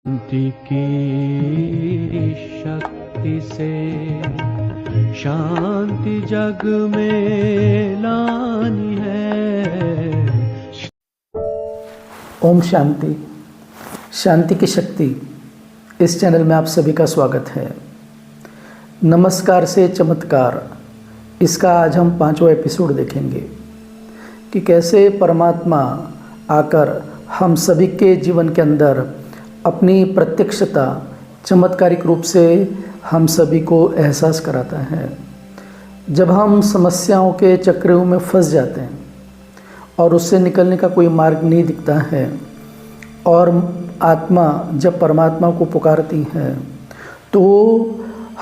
शांति की शक्ति से शांति जग में लानी है। ओम शांति। शांति की शक्ति इस चैनल में आप सभी का स्वागत है। नमस्कार से चमत्कार, इसका आज हम 5वां एपिसोड देखेंगे कि कैसे परमात्मा आकर हम सभी के जीवन के अंदर अपनी प्रत्यक्षता चमत्कारिक रूप से हम सभी को एहसास कराता है। जब हम समस्याओं के चक्रों में फंस जाते हैं और उससे निकलने का कोई मार्ग नहीं दिखता है और आत्मा जब परमात्मा को पुकारती है तो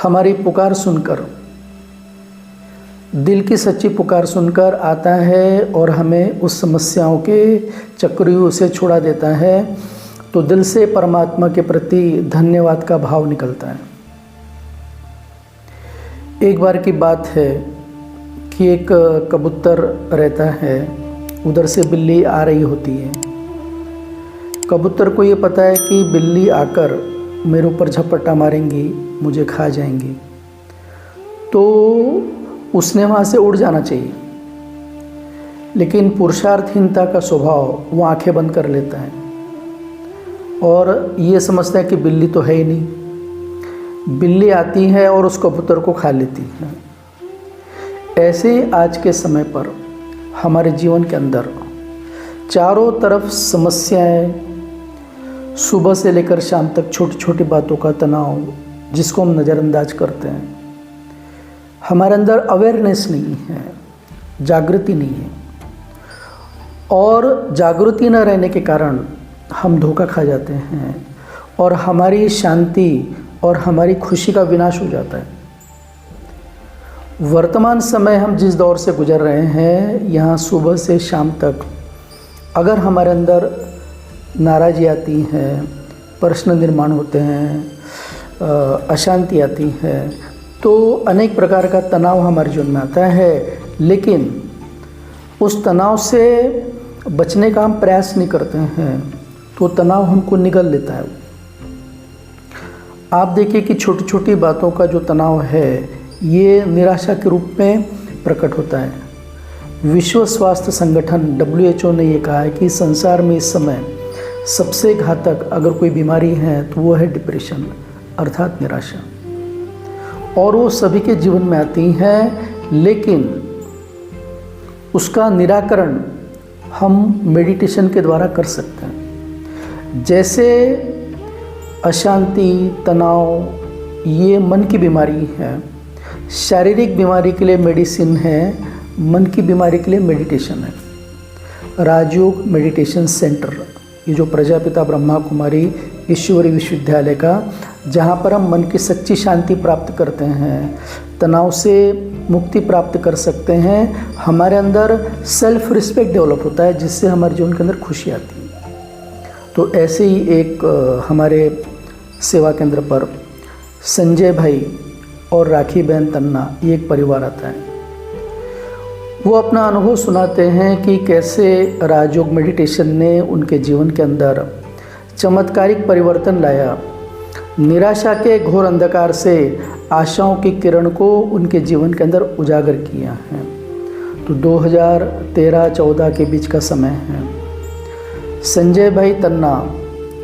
हमारी पुकार सुनकर, दिल की सच्ची पुकार सुनकर आता है और हमें उस समस्याओं के चक्रों से छुड़ा देता है। तो दिल से परमात्मा के प्रति धन्यवाद का भाव निकलता है। एक बार की बात है कि एक कबूतर रहता है, उधर से बिल्ली आ रही होती है। कबूतर को ये पता है कि बिल्ली आकर मेरे ऊपर झपट्टा मारेंगी, मुझे खा जाएंगी, तो उसने वहाँ से उड़ जाना चाहिए। लेकिन पुरुषार्थहीनता का स्वभाव वो आंखें बंद कर लेता है और ये समझता है कि बिल्ली तो है ही नहीं। बिल्ली आती है और उस कबूतर को खा लेती है। ऐसे आज के समय पर हमारे जीवन के अंदर चारों तरफ समस्याएं, सुबह से लेकर शाम तक छोटी छोटी बातों का तनाव जिसको हम नज़रअंदाज करते हैं। हमारे अंदर अवेयरनेस नहीं है, जागृति नहीं है, और जागृति न रहने के कारण हम धोखा खा जाते हैं और हमारी शांति और हमारी खुशी का विनाश हो जाता है। वर्तमान समय हम जिस दौर से गुजर रहे हैं, यहाँ सुबह से शाम तक अगर हमारे अंदर नाराज़गी आती है, प्रश्न निर्माण होते हैं, अशांति आती है, तो अनेक प्रकार का तनाव हमारे जीवन में आता है। लेकिन उस तनाव से बचने का हम प्रयास नहीं करते हैं तो तनाव हमको निगल लेता है। आप देखिए कि छोटी छोटी बातों का जो तनाव है ये निराशा के रूप में प्रकट होता है। विश्व स्वास्थ्य संगठन WHO ने ये कहा है कि संसार में इस समय सबसे घातक अगर कोई बीमारी है तो वो है डिप्रेशन, अर्थात निराशा, और वो सभी के जीवन में आती हैं। लेकिन उसका निराकरण हम मेडिटेशन के द्वारा कर सकते हैं। जैसे अशांति, तनाव ये मन की बीमारी है, शारीरिक बीमारी के लिए मेडिसिन है, मन की बीमारी के लिए मेडिटेशन है। राजयोग मेडिटेशन सेंटर, ये जो प्रजापिता ब्रह्मा कुमारी ईश्वरी विश्वविद्यालय का, जहाँ पर हम मन की सच्ची शांति प्राप्त करते हैं, तनाव से मुक्ति प्राप्त कर सकते हैं, हमारे अंदर सेल्फ रिस्पेक्ट डेवलप होता है जिससे हमारे जीवन के अंदर खुशी आती है। तो ऐसे ही एक हमारे सेवा केंद्र पर संजय भाई और राखी बहन तन्ना, ये एक परिवार आता है। वो अपना अनुभव सुनाते हैं कि कैसे राजयोग मेडिटेशन ने उनके जीवन के अंदर चमत्कारिक परिवर्तन लाया। निराशा के घोर अंधकार से आशाओं की किरण को उनके जीवन के अंदर उजागर किया है। तो 2013-14 के बीच का समय है। संजय भाई तन्ना,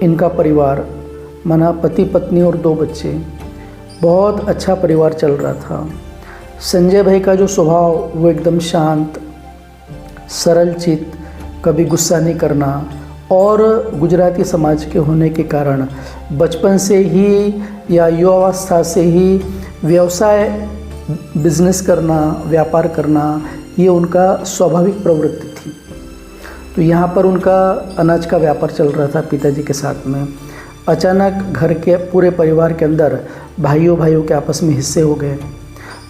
इनका परिवार माना पति पत्नी और 2 बच्चे, बहुत अच्छा परिवार चल रहा था। संजय भाई का जो स्वभाव वो एकदम शांत, सरल चित्त, कभी गुस्सा नहीं करना, और गुजराती समाज के होने के कारण बचपन से ही या युवावस्था से ही व्यवसाय, बिजनेस करना, व्यापार करना, ये उनका स्वाभाविक प्रवृत्ति थी। तो यहाँ पर उनका अनाज का व्यापार चल रहा था पिताजी के साथ में। अचानक घर के पूरे परिवार के अंदर भाइयों के आपस में हिस्से हो गए।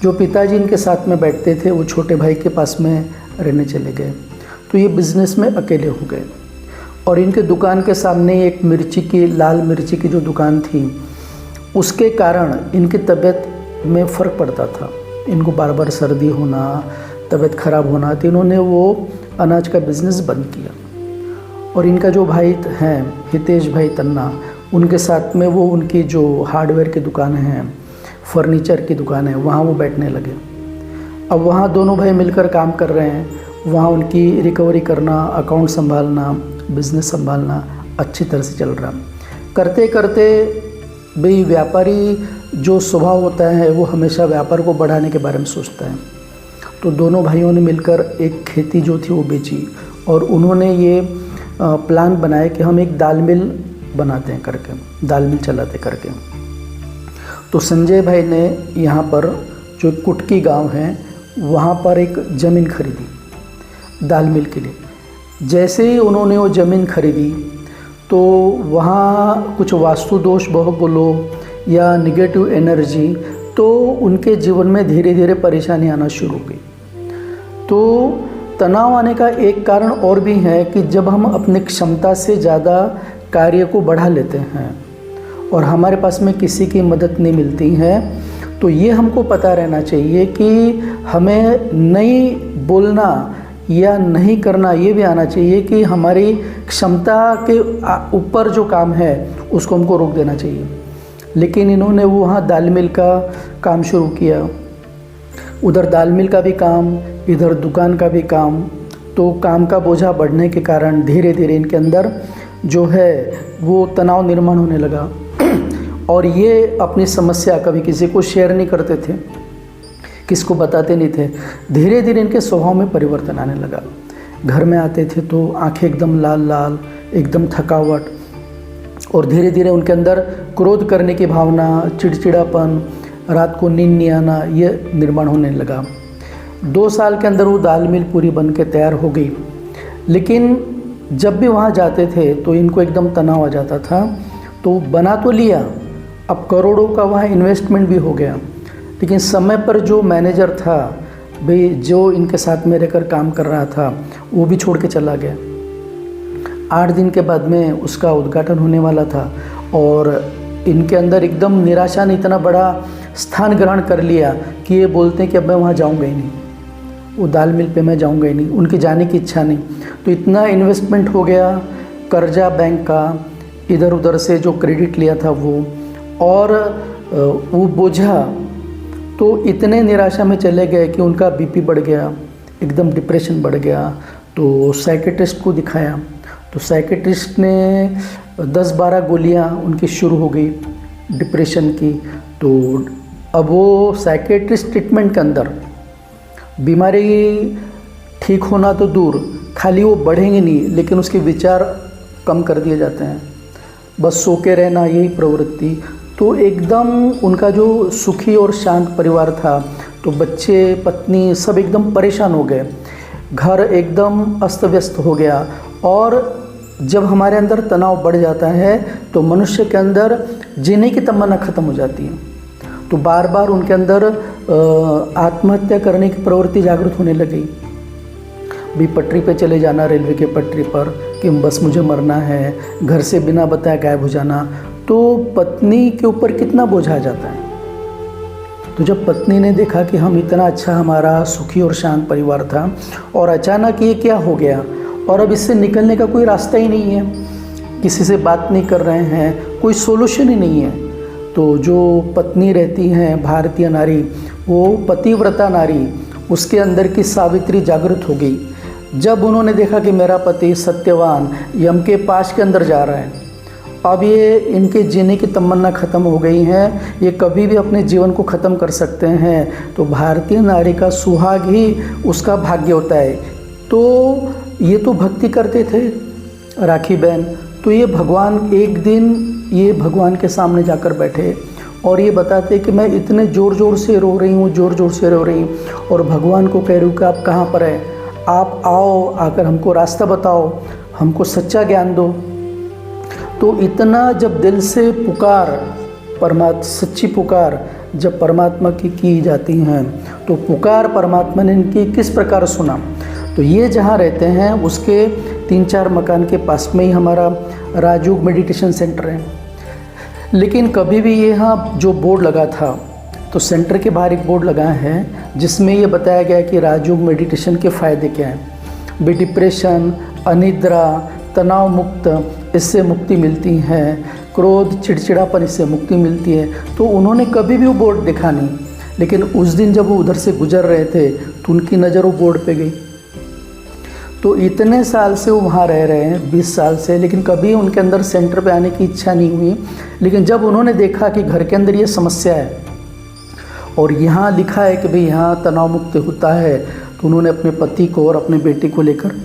जो पिताजी इनके साथ में बैठते थे वो छोटे भाई के पास में रहने चले गए। तो ये बिज़नेस में अकेले हो गए और इनके दुकान के सामने एक मिर्ची की, लाल मिर्ची की जो दुकान थी, उसके कारण इनकी तबीयत में फ़र्क पड़ता था। इनको बार बार सर्दी होना, तबीयत ख़राब होना, तो इन्होंने वो अनाज का बिज़नेस बंद किया। और इनका जो भाई हैं हितेश भाई तन्ना, उनके साथ में वो उनकी जो हार्डवेयर की दुकान है, फर्नीचर की दुकान है, वहाँ वो बैठने लगे। अब वहाँ दोनों भाई मिलकर काम कर रहे हैं। वहाँ उनकी रिकवरी करना, अकाउंट संभालना, बिजनेस संभालना अच्छी तरह से चल रहा। करते करते भाई व्यापारी जो स्वभाव होता है वो हमेशा व्यापार को बढ़ाने के बारे में सोचता है। तो दोनों भाइयों ने मिलकर एक खेती जो थी वो बेची और उन्होंने ये प्लान बनाया कि हम एक दाल मिल बनाते हैं करके, दाल मिल चलाते करके। तो संजय भाई ने यहाँ पर जो कुटकी गांव है वहाँ पर एक ज़मीन खरीदी दाल मिल के लिए। जैसे ही उन्होंने वो ज़मीन खरीदी तो वहाँ कुछ वास्तु दोष बोलो या निगेटिव एनर्जी, तो उनके जीवन में धीरे धीरे परेशानी आना शुरू हो गई। तो तनाव आने का एक कारण और भी है कि जब हम अपनी क्षमता से ज़्यादा कार्य को बढ़ा लेते हैं और हमारे पास में किसी की मदद नहीं मिलती है, तो ये हमको पता रहना चाहिए कि हमें नहीं बोलना या नहीं करना ये भी आना चाहिए कि हमारी क्षमता के ऊपर जो काम है उसको हमको रोक देना चाहिए। लेकिन इन्होंने वहाँ दाल मिल का काम शुरू किया, उधर दाल मिल का भी काम, इधर दुकान का भी काम। तो काम का बोझा बढ़ने के कारण धीरे धीरे इनके अंदर जो है वो तनाव निर्माण होने लगा और ये अपनी समस्या कभी किसी को शेयर नहीं करते थे, किसको बताते नहीं थे। धीरे धीरे इनके स्वभाव में परिवर्तन आने लगा। घर में आते थे तो आंखें एकदम लाल लाल, एकदम थकावट, और धीरे धीरे उनके अंदर क्रोध करने की भावना, चिड़चिड़ापन, रात को नींद नहीं आना, ये निर्माण होने लगा। 2 साल के अंदर वो दाल मिल पूरी बन के तैयार हो गई। लेकिन जब भी वहाँ जाते थे तो इनको एकदम तनाव आ जाता था। तो बना तो लिया, अब करोड़ों का वहाँ इन्वेस्टमेंट भी हो गया, लेकिन समय पर जो मैनेजर था भाई, जो इनके साथ में रहकर काम कर रहा था, वो भी छोड़ के चला गया। 8 दिन के बाद में उसका उद्घाटन होने वाला था और इनके अंदर एकदम निराशा ने इतना बड़ा स्थान ग्रहण कर लिया कि ये बोलते हैं कि अब मैं वहाँ जाऊँगा ही नहीं, वो दाल मिल पे मैं जाऊँगा ही नहीं, उनकी जाने की इच्छा नहीं। तो इतना इन्वेस्टमेंट हो गया, कर्जा बैंक का, इधर उधर से जो क्रेडिट लिया था वो, और वो बोझा, तो इतने निराशा में चले गए कि उनका बीपी बढ़ गया, एकदम डिप्रेशन बढ़ गया। तो साइकेट्रिस्ट को दिखाया तो साइकेट्रिस्ट ने 10-12 गोलियां उनकी शुरू हो गई डिप्रेशन की। तो अब वो साइकेट्रिस्ट ट्रीटमेंट के अंदर बीमारी ठीक होना तो दूर, खाली वो बढ़ेंगे नहीं, लेकिन उसके विचार कम कर दिए जाते हैं, बस सो के रहना, यही प्रवृत्ति। तो एकदम उनका जो सुखी और शांत परिवार था, तो बच्चे, पत्नी सब एकदम परेशान हो गए, घर एकदम अस्त व्यस्त हो गया। और जब हमारे अंदर तनाव बढ़ जाता है तो मनुष्य के अंदर जीने की तमन्ना खत्म हो जाती है। तो बार बार उनके अंदर आत्महत्या करने की प्रवृत्ति जागृत होने लगी। भी पटरी पे चले जाना, रेलवे के पटरी पर, कि बस मुझे मरना है, घर से बिना बताए गायब हो जाना। तो पत्नी के ऊपर कितना बोझ आ जाता है। तो जब पत्नी ने देखा कि हम इतना अच्छा, हमारा सुखी और शांत परिवार था, और अचानक ये क्या हो गया, और अब इससे निकलने का कोई रास्ता ही नहीं है, किसी से बात नहीं कर रहे हैं, कोई सोल्यूशन ही नहीं है। तो जो पत्नी रहती हैं भारतीय नारी, वो पतिव्रता नारी, उसके अंदर की सावित्री जागृत हो गई। जब उन्होंने देखा कि मेरा पति सत्यवान यम के पाश के अंदर जा रहा है, अब ये इनके जीने की तमन्ना ख़त्म हो गई है, ये कभी भी अपने जीवन को ख़त्म कर सकते हैं। तो भारतीय नारी का सुहाग ही उसका भाग्य होता है। तो ये तो भक्ति करते थे राखी बहन, तो ये भगवान, एक दिन ये भगवान के सामने जाकर बैठे और ये बताते कि मैं इतने ज़ोर ज़ोर से रो रही हूँ, ज़ोर ज़ोर से रो रही हूँ, और भगवान को कह रही हूँ कि आप कहाँ पर हैं, आप आओ, आकर हमको रास्ता बताओ, हमको सच्चा ज्ञान दो। तो इतना जब दिल से पुकार, सच्ची पुकार जब परमात्मा की जाती हैं, तो पुकार परमात्मा ने इनकी किस प्रकार सुना। तो ये जहाँ रहते हैं उसके 3-4 मकान के पास में ही हमारा राजयोग मेडिटेशन सेंटर है। लेकिन कभी भी ये यहाँ जो बोर्ड लगा था, तो सेंटर के बाहर एक बोर्ड लगा है जिसमें ये बताया गया है कि राजयोग मेडिटेशन के फ़ायदे क्या हैं। भी डिप्रेशन, अनिद्रा, तनाव मुक्त इससे मुक्ति मिलती है, क्रोध चिड़चिड़ापन इससे मुक्ति मिलती है। तो उन्होंने कभी भी वो बोर्ड देखा नहीं, लेकिन उस दिन जब वो उधर से गुजर रहे थे तो उनकी नज़र वो बोर्ड पे गई। तो इतने साल से वो वहाँ रह रहे हैं, 20 साल से, लेकिन कभी उनके अंदर सेंटर पे आने की इच्छा नहीं हुई। लेकिन जब उन्होंने देखा कि घर के अंदर ये समस्या है और यहाँ लिखा है कि भाई यहाँ तनाव मुक्त होता है, तो उन्होंने अपने पति को और अपने बेटे को लेकर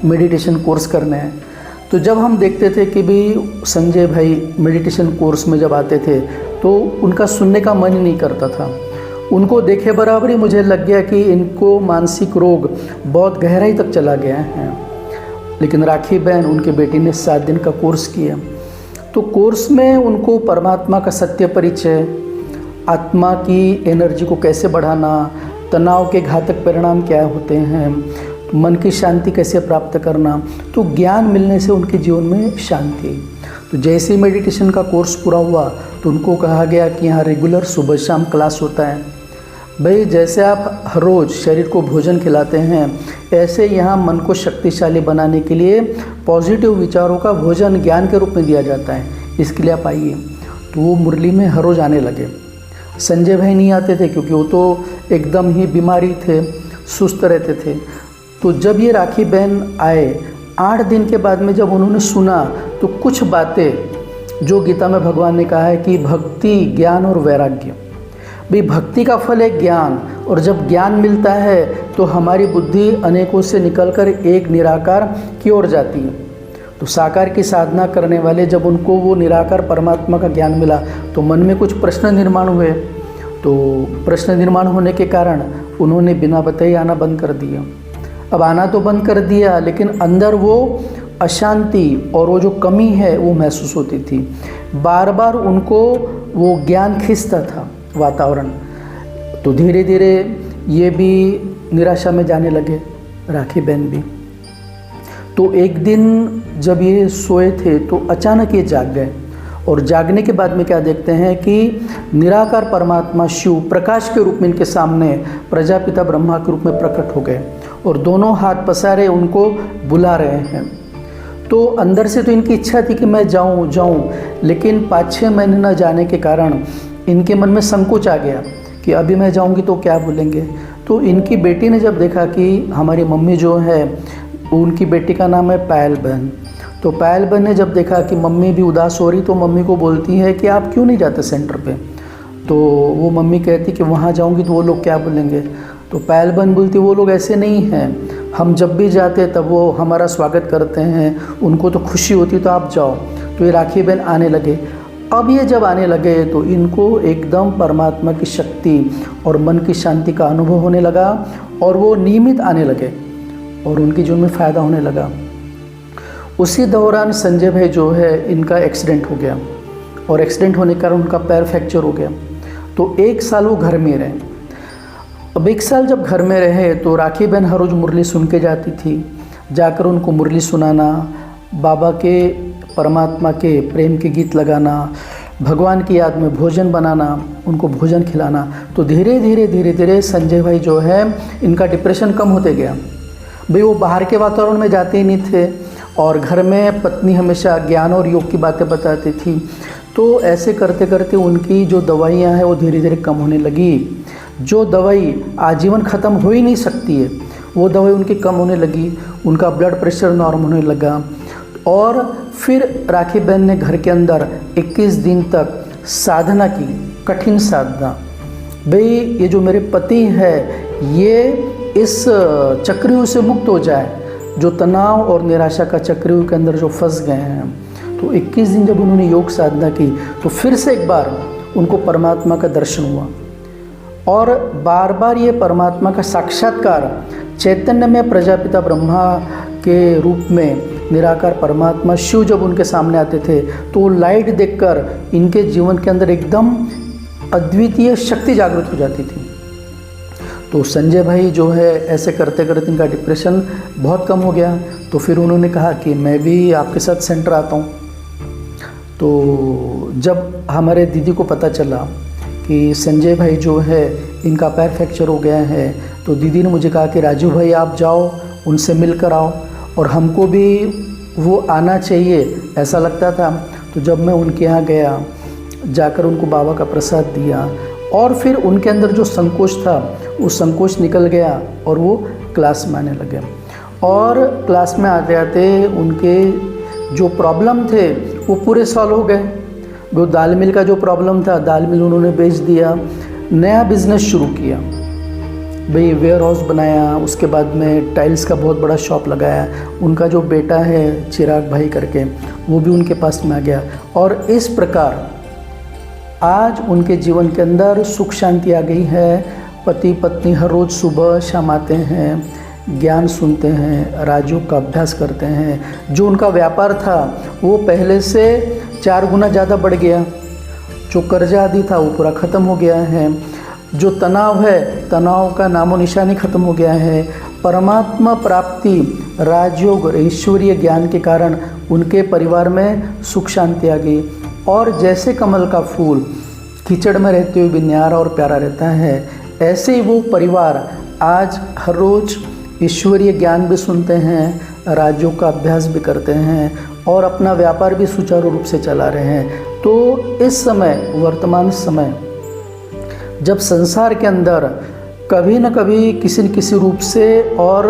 मेडिटेशन कोर्स करने हैं। तो जब हम देखते थे कि भाई संजय भाई मेडिटेशन कोर्स में जब आते थे तो उनका सुनने का मन ही नहीं करता था। उनको देखे बराबर ही मुझे लग गया कि इनको मानसिक रोग बहुत गहराई तक चला गया है। लेकिन राखी बहन, उनके बेटी ने 7 दिन का कोर्स किया। तो कोर्स में उनको परमात्मा का सत्य परिचय, आत्मा की एनर्जी को कैसे बढ़ाना, तनाव के घातक परिणाम क्या होते हैं, मन की शांति कैसे प्राप्त करना, तो ज्ञान मिलने से उनके जीवन में शांति। तो जैसे ही मेडिटेशन का कोर्स पूरा हुआ तो उनको कहा गया कि यहाँ रेगुलर सुबह शाम क्लास होता है। भाई जैसे आप हर रोज़ शरीर को भोजन खिलाते हैं, ऐसे यहाँ मन को शक्तिशाली बनाने के लिए पॉजिटिव विचारों का भोजन ज्ञान के रूप में दिया जाता है। इसके लिए आप आइए। तो वो मुरली में हर रोज़ आने लगे। संजय भाई नहीं आते थे क्योंकि वो तो एकदम ही बीमारी थे, सुस्त रहते थे। तो जब ये राखी बहन आए, 8 दिन के बाद में जब उन्होंने सुना तो कुछ बातें जो गीता में भगवान ने कहा है कि भक्ति, ज्ञान और वैराग्य, भाई भक्ति का फल है ज्ञान, और जब ज्ञान मिलता है तो हमारी बुद्धि अनेकों से निकलकर एक निराकार की ओर जाती है। तो साकार की साधना करने वाले जब उनको वो निराकार परमात्मा का ज्ञान मिला तो मन में कुछ प्रश्न निर्माण हुए। तो प्रश्न निर्माण होने के कारण उन्होंने बिना बताए आना बंद कर दिया। अब आना तो बंद कर दिया, लेकिन अंदर वो अशांति और वो जो कमी है वो महसूस होती थी। बार बार उनको वो ज्ञान खींचता था वातावरण। तो धीरे धीरे ये भी निराशा में जाने लगे, राखी बहन भी। तो एक दिन जब ये सोए थे तो अचानक ये जाग गए, और जागने के बाद में क्या देखते हैं कि निराकार परमात्मा शिव प्रकाश के रूप में इनके सामने प्रजापिता ब्रह्मा के रूप में प्रकट हो गए, और दोनों हाथ पसारे उनको बुला रहे हैं। तो अंदर से तो इनकी इच्छा थी कि मैं जाऊं, लेकिन 5-6 महीने न जाने के कारण इनके मन में संकोच आ गया कि अभी मैं जाऊंगी तो क्या बोलेंगे। तो इनकी बेटी ने जब देखा कि हमारी मम्मी जो है, उनकी बेटी का नाम है पायल बहन, तो पायल बहन ने जब देखा कि मम्मी भी उदास हो रही तो मम्मी को बोलती है कि आप क्यों नहीं जाते सेंटर पे। तो वो मम्मी कहती कि वहाँ जाऊँगी तो वो लोग क्या बोलेंगे। तो पायल बहन बोलती वो लोग ऐसे नहीं हैं, हम जब भी जाते तब वो हमारा स्वागत करते हैं, उनको तो खुशी होती तो आप जाओ। तो ये राखी बहन आने लगे। अब ये जब आने लगे तो इनको एकदम परमात्मा की शक्ति और मन की शांति का अनुभव होने लगा, और वो नियमित आने लगे और उनकी जीवन में फ़ायदा होने लगा। उसी दौरान संजय भाई जो है, इनका एक्सीडेंट हो गया, और एक्सीडेंट होने के कारण उनका पैर फ्रैक्चर हो गया। तो 1 साल वो घर में रहे। अब 1 साल जब घर में रहे तो राखी बहन हर रोज़ मुरली सुन के जाती थी। जाकर उनको मुरली सुनाना, बाबा के परमात्मा के प्रेम के गीत लगाना, भगवान की याद में भोजन बनाना, उनको भोजन खिलाना। तो धीरे धीरे संजय भाई जो है, इनका डिप्रेशन कम होते गया। भाई वो बाहर के वातावरण में जाते ही नहीं थे, और घर में पत्नी हमेशा ज्ञान और योग की बातें बताती थी। तो ऐसे करते करते उनकी जो दवाइयाँ हैं वो धीरे धीरे कम होने लगी। जो दवाई आजीवन ख़त्म हो ही नहीं सकती है, वो दवाई उनकी कम होने लगी। उनका ब्लड प्रेशर नॉर्मल होने लगा। और फिर राखी बहन ने घर के अंदर 21 दिन तक साधना की, कठिन साधना। भाई ये जो मेरे पति है, ये इस चक्रव्यूह से मुक्त हो जाए, जो तनाव और निराशा का चक्रव्यूह के अंदर जो फंस गए हैं। तो 21 दिन जब उन्होंने योग साधना की तो फिर से एक बार उनको परमात्मा का दर्शन हुआ, और बार बार ये परमात्मा का साक्षात्कार चैतन्य में प्रजापिता ब्रह्मा के रूप में निराकार परमात्मा शिव जब उनके सामने आते थे तो लाइट देखकर इनके जीवन के अंदर एकदम अद्वितीय शक्ति जागृत हो जाती थी। तो संजय भाई जो है, ऐसे करते करते इनका डिप्रेशन बहुत कम हो गया। तो फिर उन्होंने कहा कि मैं भी आपके साथ सेंटर आता हूँ। तो जब हमारे दीदी को पता चला कि संजय भाई जो है, इनका पैर फ्रैक्चर हो गया है, तो दीदी ने मुझे कहा कि राजू भाई आप जाओ, उनसे मिल कर आओ। और हमको भी वो आना चाहिए ऐसा लगता था। तो जब मैं उनके यहाँ गया, जाकर उनको बाबा का प्रसाद दिया और फिर उनके अंदर जो संकोच था वो संकोच निकल गया और वो क्लास में आने लगे। और क्लास में आते आते उनके जो प्रॉब्लम थे वो पूरे सॉल्व हो गए। वो दाल मिल का जो प्रॉब्लम था, दाल मिल उन्होंने बेच दिया, नया बिजनेस शुरू किया भाई, वेयर हाउस बनाया, उसके बाद में टाइल्स का बहुत बड़ा शॉप लगाया। उनका जो बेटा है चिराग भाई करके, वो भी उनके पास में आ गया। और इस प्रकार आज उनके जीवन के अंदर सुख शांति आ गई है। पति पत्नी हर रोज़ सुबह शाम आते हैं, ज्ञान सुनते हैं, राजयोग का अभ्यास करते हैं। जो उनका व्यापार था वो पहले से 4 गुना ज़्यादा बढ़ गया। जो कर्जा आदि था वो पूरा ख़त्म हो गया है। जो तनाव है, तनाव का नामो निशानी ख़त्म हो गया है। परमात्मा प्राप्ति, राजयोग, ईश्वरीय ज्ञान के कारण उनके परिवार में सुख शांति आ गई। और जैसे कमल का फूल कीचड़ में रहते हुए भी न्यारा और प्यारा रहता है, ऐसे ही वो परिवार आज हर रोज़ ईश्वरीय ज्ञान भी सुनते हैं, राजयोग का अभ्यास भी करते हैं और अपना व्यापार भी सुचारू रूप से चला रहे हैं। तो इस समय, वर्तमान समय, जब संसार के अंदर कभी न कभी किसी न किसी रूप से और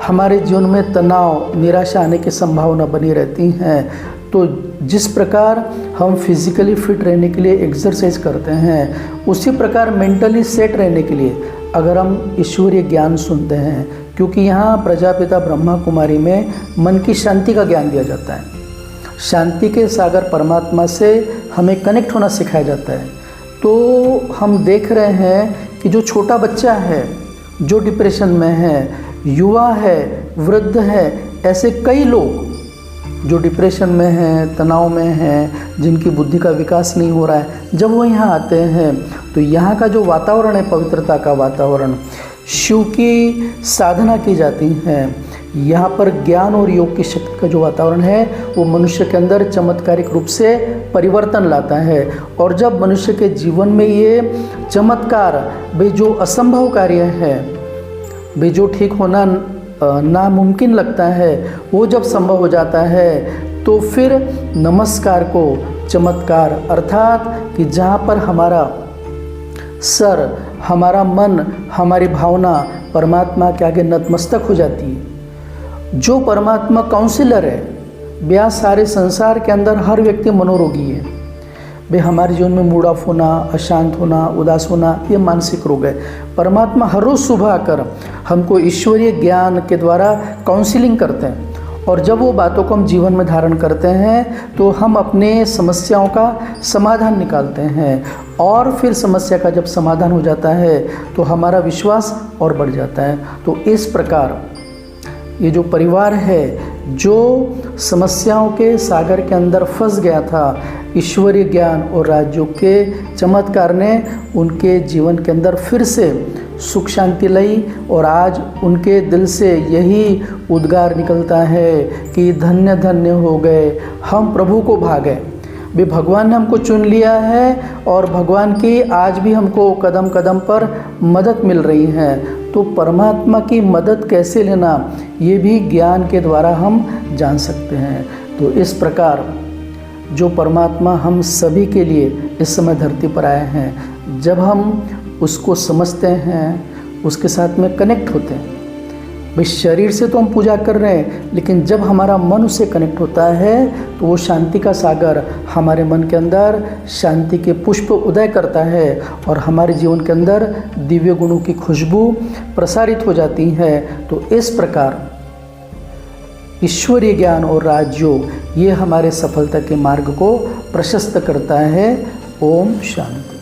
हमारे जीवन में तनाव, निराशा आने की संभावना बनी रहती हैं, तो जिस प्रकार हम फिज़िकली फिट रहने के लिए एक्सरसाइज करते हैं, उसी प्रकार मेंटली सेट रहने के लिए अगर हम ईश्वरीय ज्ञान सुनते हैं, क्योंकि यहाँ प्रजापिता ब्रह्मा कुमारी में मन की शांति का ज्ञान दिया जाता है। शांति के सागर परमात्मा से हमें कनेक्ट होना सिखाया जाता है। तो हम देख रहे हैं कि जो छोटा बच्चा है, जो डिप्रेशन में है, युवा है, वृद्ध है, ऐसे कई लोग जो डिप्रेशन में हैं, तनाव में हैं, जिनकी बुद्धि का विकास नहीं हो रहा है, जब वो यहाँ आते हैं तो यहाँ का जो वातावरण है, पवित्रता का वातावरण, शिव की साधना की जाती है, यहाँ पर ज्ञान और योग की शक्ति का जो वातावरण है वो मनुष्य के अंदर चमत्कारिक रूप से परिवर्तन लाता है। और जब मनुष्य के जीवन में ये चमत्कार, भाई जो असंभव कार्य है, भाई जो ठीक होना नामुमकिन लगता है, वो जब संभव हो जाता है तो फिर नमस्कार को चमत्कार, अर्थात कि जहाँ पर हमारा सर, हमारा मन, हमारी भावना परमात्मा के आगे नतमस्तक हो जाती है। जो परमात्मा काउंसिलर है, ब्याह सारे संसार के अंदर हर व्यक्ति मनोरोगी है। भाई हमारे जीवन में मूड ऑफ होना, अशांत होना, उदास होना, ये मानसिक रोग है। परमात्मा हर रोज़ सुबह आकर हमको ईश्वरीय ज्ञान के द्वारा काउंसिलिंग करते हैं। और जब वो बातों को हम जीवन में धारण करते हैं तो हम अपने समस्याओं का समाधान निकालते हैं। और फिर समस्या का जब समाधान हो जाता है तो हमारा विश्वास और बढ़ जाता है। तो इस प्रकार ये जो परिवार है, जो समस्याओं के सागर के अंदर फंस गया था, ईश्वरीय ज्ञान और राजयोग के चमत्कार ने उनके जीवन के अंदर फिर से सुख शांति लाई। और आज उनके दिल से यही उद्गार निकलता है कि धन्य धन्य हो गए हम प्रभु को भागे। भी भगवान ने हमको चुन लिया है और भगवान की आज भी हमको कदम कदम पर मदद मिल रही है। तो परमात्मा की मदद कैसे लेना, ये भी ज्ञान के द्वारा हम जान सकते हैं। तो इस प्रकार जो परमात्मा हम सभी के लिए इस समय धरती पर आए हैं, जब हम उसको समझते हैं, उसके साथ में कनेक्ट होते हैं, भाई शरीर से तो हम पूजा कर रहे हैं, लेकिन जब हमारा मन उससे कनेक्ट होता है तो वो शांति का सागर हमारे मन के अंदर शांति के पुष्प उदय करता है और हमारे जीवन के अंदर दिव्य गुणों की खुशबू प्रसारित हो जाती है। तो इस प्रकार ईश्वरीय ज्ञान और राजयोग ये हमारे सफलता के मार्ग को प्रशस्त करता है। ओम शांति।